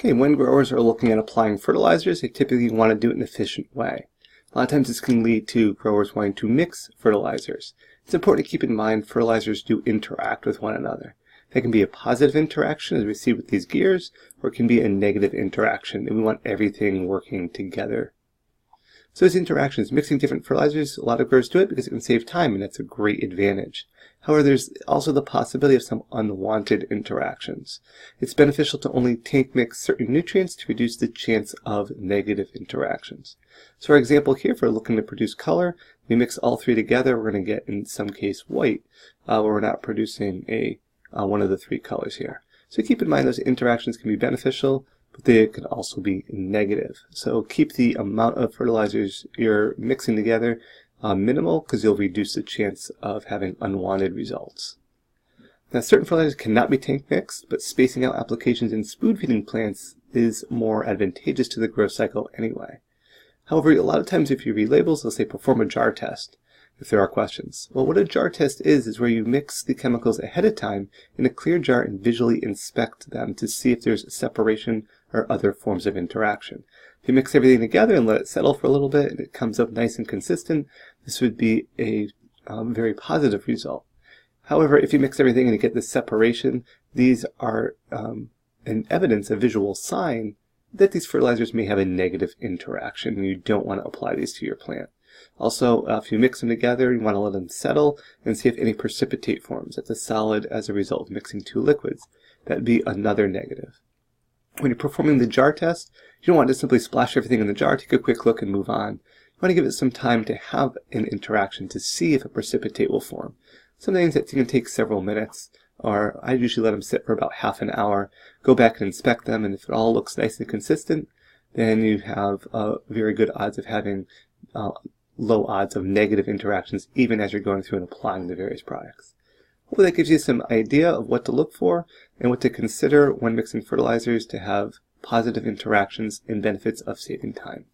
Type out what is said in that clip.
Okay, when growers are looking at applying fertilizers, they typically want to do it in an efficient way. A lot of times this can lead to growers wanting to mix fertilizers. It's important to keep in mind fertilizers do interact with one another. That can be a positive interaction, as we see with these gears, or it can be a negative interaction, and we want everything working together. So these interactions, mixing different fertilizers, a lot of growers do it because it can save time, and that's a great advantage. However, there's also the possibility of some unwanted interactions. It's beneficial to only tank mix certain nutrients to reduce the chance of negative interactions. So our example here, if we're looking to produce color, we mix all three together, we're going to get, in some case, white, where we're not producing one of the three colors here. So keep in mind those interactions can be beneficial, but they can also be negative. So keep the amount of fertilizers you're mixing together minimal, because you'll reduce the chance of having unwanted results. Now, certain fertilizers cannot be tank mixed, but spacing out applications in spoon feeding plants is more advantageous to the growth cycle anyway. However, a lot of times if you read labels, they'll say perform a jar test, if there are questions. Well, what a jar test is where you mix the chemicals ahead of time in a clear jar and visually inspect them to see if there's separation or other forms of interaction. If you mix everything together and let it settle for a little bit and it comes up nice and consistent, this would be a very positive result. However, if you mix everything and you get this separation, these are an evidence, a visual sign that these fertilizers may have a negative interaction and you don't want to apply these to your plant. Also, if you mix them together, you want to let them settle and see if any precipitate forms. That's a solid as a result of mixing two liquids. That would be another negative. When you're performing the jar test, you don't want to simply splash everything in the jar, take a quick look and move on. You want to give it some time to have an interaction to see if a precipitate will form. Sometimes that can take several minutes, or I usually let them sit for about half an hour, go back and inspect them, and if it all looks nice and consistent, then you have very good odds of having low odds of negative interactions even as you're going through and applying the various products. Hopefully that gives you some idea of what to look for and what to consider when mixing fertilizers to have positive interactions and benefits of saving time.